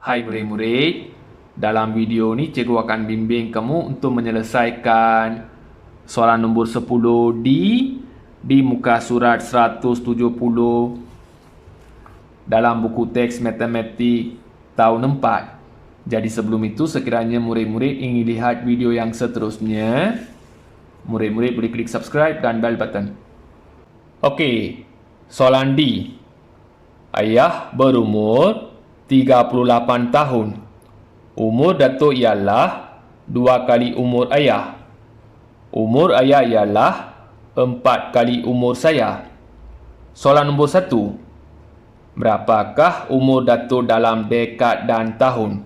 Hai murid-murid, dalam video ni cikgu akan bimbing kamu untuk menyelesaikan soalan nombor 10D di muka surat 170 dalam buku teks matematik tahun 4. Jadi sebelum itu, sekiranya murid-murid ingin lihat video yang seterusnya, murid-murid boleh klik subscribe dan bell button. Okey, soalan D. Ayah berumur 38 tahun. Umur Datuk ialah 2 kali umur ayah. Umur ayah ialah 4 kali umur saya. Soalan nombor 1. Berapakah umur Datuk dalam dekad dan tahun?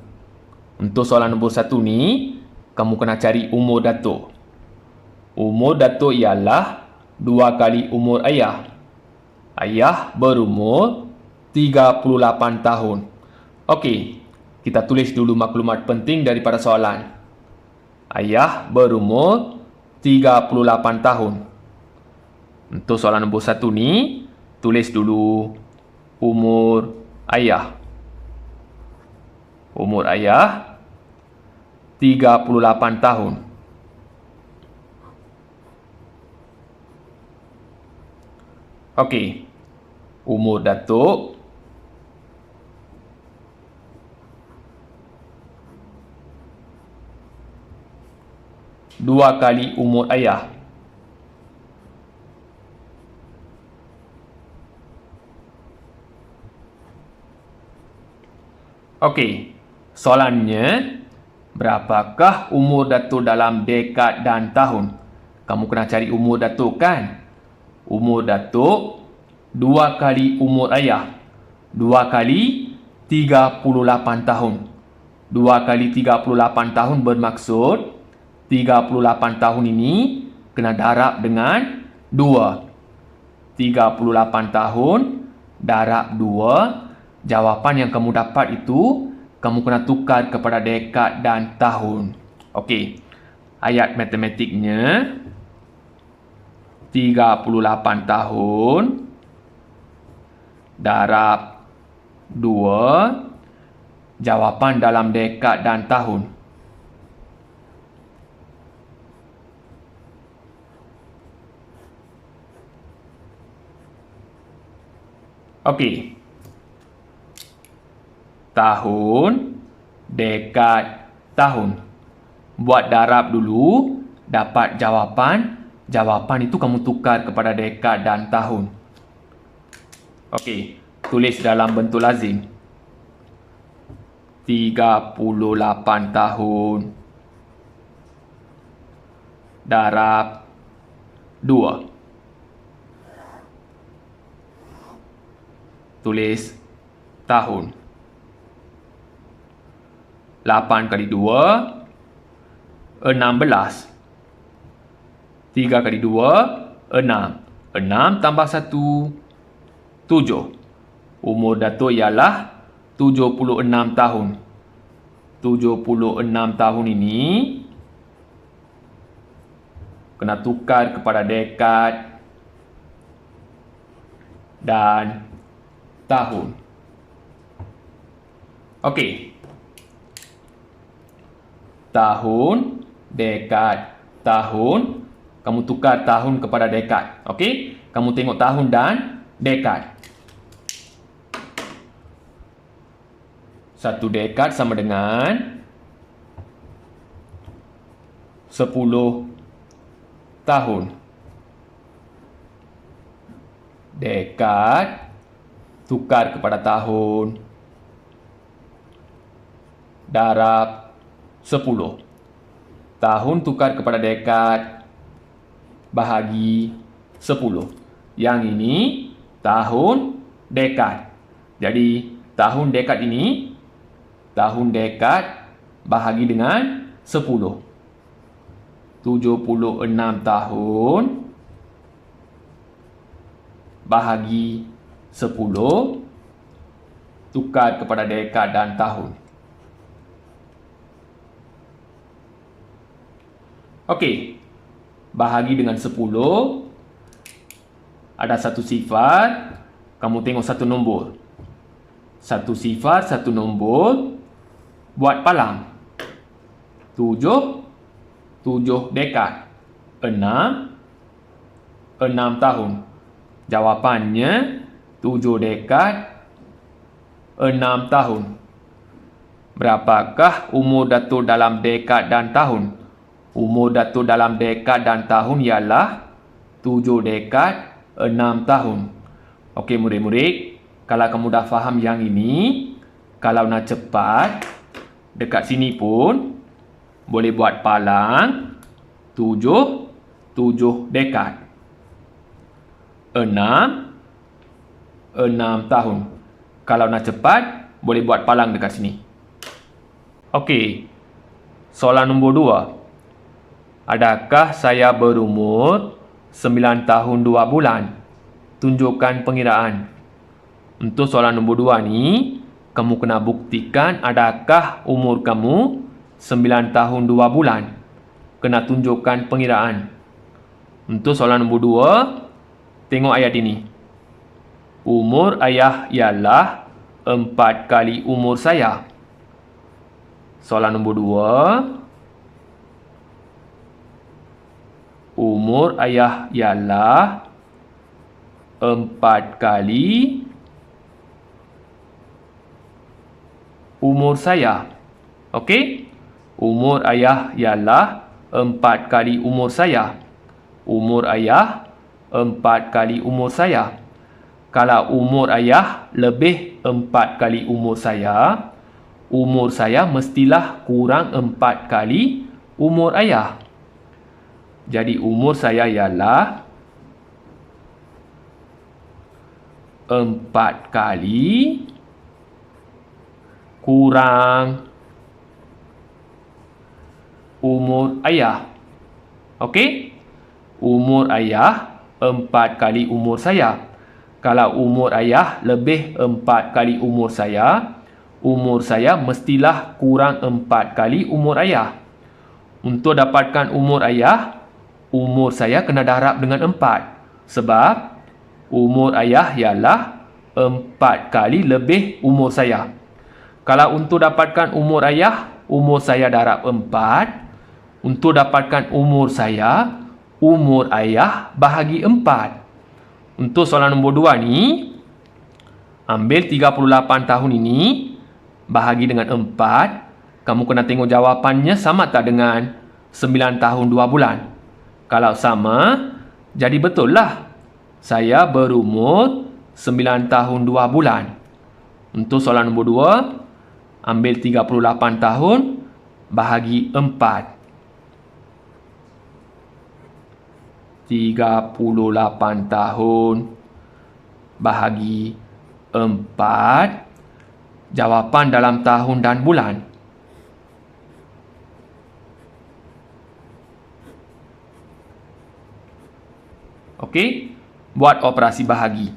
Untuk soalan nombor 1 ni, kamu kena cari umur Datuk. Umur Datuk ialah 2 kali umur ayah. Ayah berumur 38 tahun. Okey, kita tulis dulu maklumat penting daripada soalan. Ayah berumur 38 tahun. Untuk soalan nombor 1 ni, tulis dulu umur ayah. Umur ayah 38 tahun. Okey, umur Datuk 2 kali umur ayah. Okey, soalannya, berapakah umur Datuk dalam dekad dan tahun? Kamu kena cari umur Datuk kan? Umur Datuk 2 kali umur ayah. 2 kali 38 tahun. 2 kali 38 tahun bermaksud 38 tahun ini kena darab dengan 2. 38 tahun darab 2. Jawapan yang kamu dapat itu, kamu kena tukar kepada dekad dan tahun. Okey, ayat matematiknya 38 tahun darab 2. Jawapan dalam dekad dan tahun. Okey. Tahun, dekad, tahun. Buat darab dulu, dapat jawapan. Jawapan itu kamu tukar kepada dekad dan tahun. Okey, tulis dalam bentuk lazim. 38 tahun darab 2. Tulis tahun. 8 kali 2, 16. 3 kali 2, 6. 6 tambah 1, 7. Umur Datuk ialah 76 tahun. 76 tahun ini kena tukar kepada dekad dan tahun. Okey. Tahun, dekad, tahun. Kamu tukar tahun kepada dekad. Okey? Kamu tengok tahun dan dekad. 1 dekad sama dengan 10 tahun. Dekad tukar kepada tahun darab 10. Tahun tukar kepada dekad bahagi 10. Yang ini tahun dekad. Jadi tahun dekad ini, tahun dekad bahagi dengan 10. 76 tahun bahagi 10, tukar kepada dekad dan tahun. Okey, bahagi dengan 10, ada satu sifar, kamu tengok satu nombor. Satu sifar, satu nombor, buat palang. 7 dekad. 6 tahun. Jawapannya 7 dekad 6 tahun. Berapakah umur Datuk dalam dekad dan tahun? Umur Datuk dalam dekad dan tahun ialah 7 dekad 6 tahun. Okey murid-murid, kalau kamu dah faham yang ini, kalau nak cepat, dekat sini pun boleh buat palang 7 dekad 6 tahun. Kalau nak cepat, boleh buat palang dekat sini. Okey, soalan nombor 2. Adakah saya berumur 9 tahun 2 bulan? Tunjukkan pengiraan. Untuk soalan nombor 2 ni, kamu kena buktikan adakah umur kamu 9 tahun 2 bulan. Kena tunjukkan pengiraan. Untuk soalan nombor 2, tengok ayat ini. Umur ayah ialah 4 kali umur saya. Soalan nombor 2. Umur ayah ialah 4 kali umur saya. Okey? Umur ayah ialah 4 kali umur saya. Umur ayah 4 kali umur saya. Kalau umur ayah lebih 4 kali umur saya mestilah kurang 4 kali umur ayah. Jadi umur saya ialah 4 kali kurang umur ayah. Okey? Umur ayah 4 kali umur saya. Kalau umur ayah lebih 4 kali umur saya mestilah kurang 4 kali umur ayah. Untuk dapatkan umur ayah, umur saya kena darab dengan 4. Sebab umur ayah ialah 4 kali lebih umur saya. Kalau untuk dapatkan umur ayah, umur saya darab 4. Untuk dapatkan umur saya, umur ayah bahagi 4. Untuk soalan nombor 2 ni, ambil 38 tahun ini, bahagi dengan 4. Kamu kena tengok jawapannya sama tak dengan 9 tahun 2 bulan. Kalau sama, jadi betul lah. Saya berumur 9 tahun 2 bulan. Untuk soalan nombor 2, ambil 38 tahun, bahagi 4. 38 tahun, bahagi 4. Jawapan dalam tahun dan bulan. Okey, buat operasi bahagi.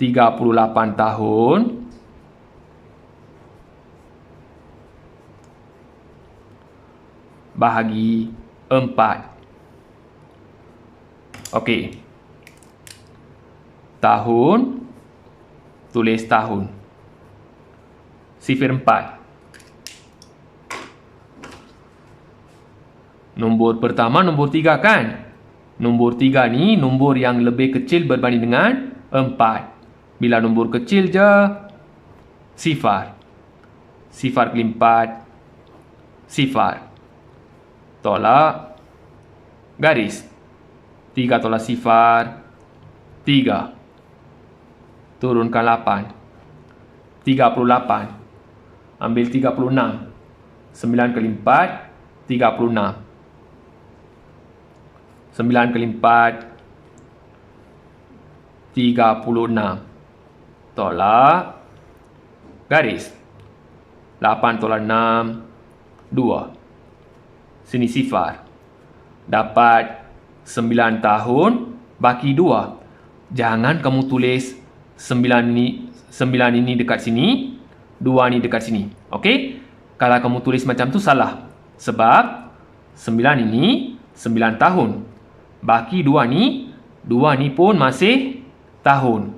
38 tahun bahagi 4. Okey. Tahun, tulis tahun. Sifir 4. Nombor pertama, nombor 3 kan? Nombor 3 ni nombor yang lebih kecil berbanding dengan 4. Bila nombor kecil je, sifar. Sifar kali 4, sifar. Tolak, garis. 3 tolak sifar, 3. Turunkan 8. 38. Ambil 36. 9 kali 4, 36. 9 kali 4, 36. Tolak, garis. 8 tolak 6, 2. Sini sifar. Dapat 9 tahun bagi 2. Jangan kamu tulis 9 ini dekat sini, 2 ni dekat sini. Okey? Kalau kamu tulis macam tu salah. Sebab 9 ini 9 tahun. Baki 2 ni pun masih tahun.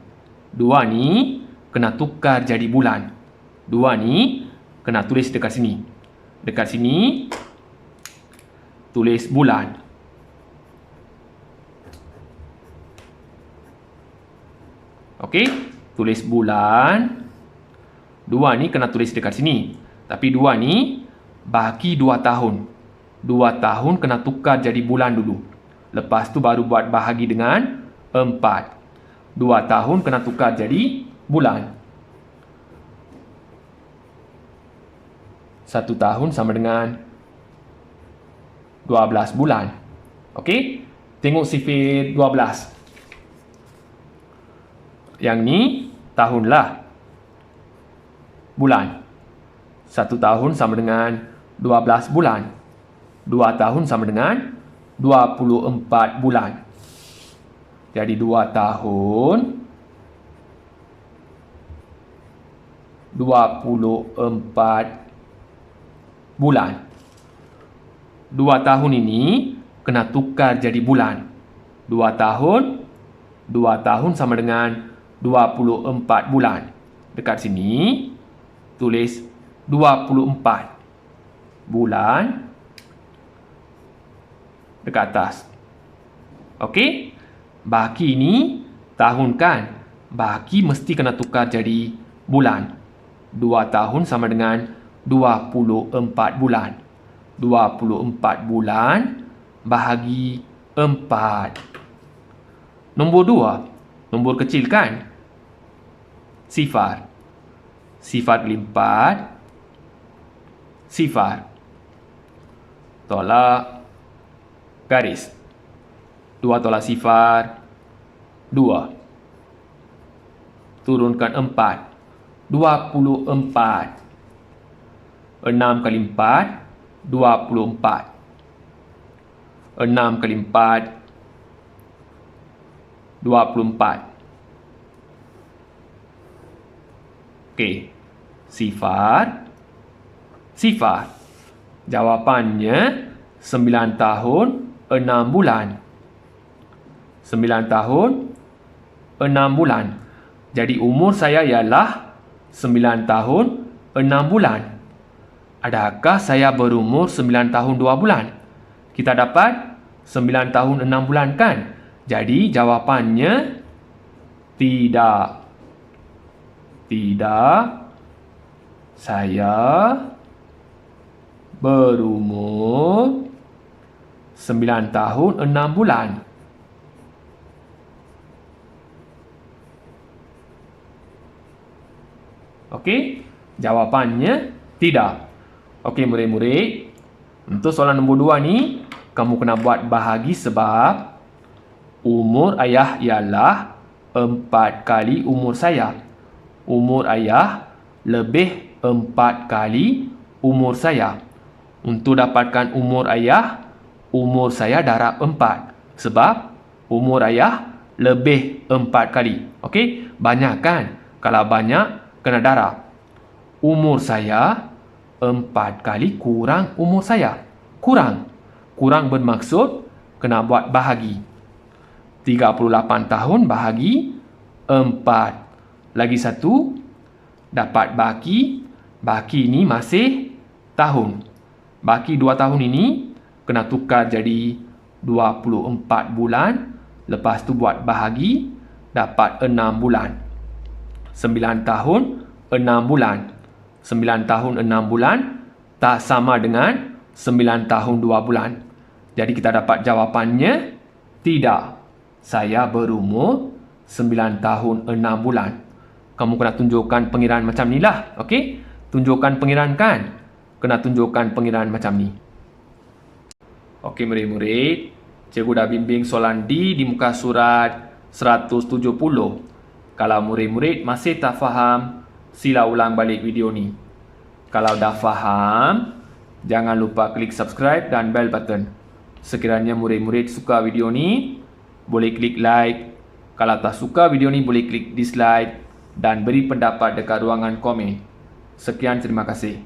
2 ni kena tukar jadi bulan. 2 ni kena tulis dekat sini. Dekat sini tulis bulan. Okey, tulis bulan. 2 ni kena tulis dekat sini. Tapi 2 ni bagi 2 tahun. 2 tahun kena tukar jadi bulan dulu. Lepas tu baru buat bahagi dengan 4. 2 tahun kena tukar jadi bulan. 1 tahun sama dengan 12 bulan. Okey, tengok sifir 12. Yang ni tahun lah. Bulan. 1 tahun sama dengan 12 bulan. 2 tahun sama dengan 24 bulan. Jadi 2 tahun 24 bulan. 2 tahun ini kena tukar jadi bulan. 2 tahun sama dengan 24 bulan. Dekat sini tulis 24 bulan dekat atas. Okey? Baki ni tahun kan? Baki mesti kena tukar jadi bulan. 2 tahun sama dengan 24 bulan. 24 bulan bahagi 4. Nombor 2. Nombor kecil kan? Sifar. Sifar kali 4. Sifar. Tolak garis. 2 tolak sifar 2. Turunkan 4. 24. 6 kali 4 24. 6 kali 4 24. Okey. Sifar. Sifar. Jawapannya 9 tahun 6 bulan. 9 tahun 6 bulan. Jadi umur saya ialah 9 tahun 6 bulan. Adakah saya berumur 9 tahun 2 bulan? Kita dapat 9 tahun 6 bulan kan? Jadi jawapannya tidak. Tidak. Saya berumur 9 tahun 6 bulan. Okey, jawapannya tidak. Okey murid-murid, untuk soalan nombor 2 ni kamu kena buat bahagi sebab umur ayah ialah 4 kali umur saya. Umur ayah lebih 4 kali umur saya. Untuk dapatkan umur ayah, umur saya darab 4. Sebab umur ayah lebih 4 kali. Okey, banyak kan? Kalau banyak, kena darab. Umur saya 4 kali kurang umur saya. Kurang. Kurang bermaksud kena buat bahagi. 38 tahun bahagi 4. Lagi 1. Dapat baki. Baki ni masih tahun. Baki 2 tahun ini kena tukar jadi 24 bulan. Lepas tu buat bahagi. Dapat 6 bulan. 9 tahun 6 bulan. 9 tahun 6 bulan tak sama dengan 9 tahun 2 bulan. Jadi kita dapat jawapannya tidak. Saya berumur 9 tahun 6 bulan. Kamu kena tunjukkan pengiraan macam ni lah. Okey? Tunjukkan pengiraan kan? Kena tunjukkan pengiraan macam ni. Okey murid-murid. Cikgu dah bimbing soalan D di muka surat 170. Kalau murid-murid masih tak faham, sila ulang balik video ni. Kalau dah faham, jangan lupa klik subscribe dan bell button. Sekiranya murid-murid suka video ni, boleh klik like. Kalau tak suka video ni, boleh klik dislike dan beri pendapat dekat ruangan komen. Sekian, terima kasih.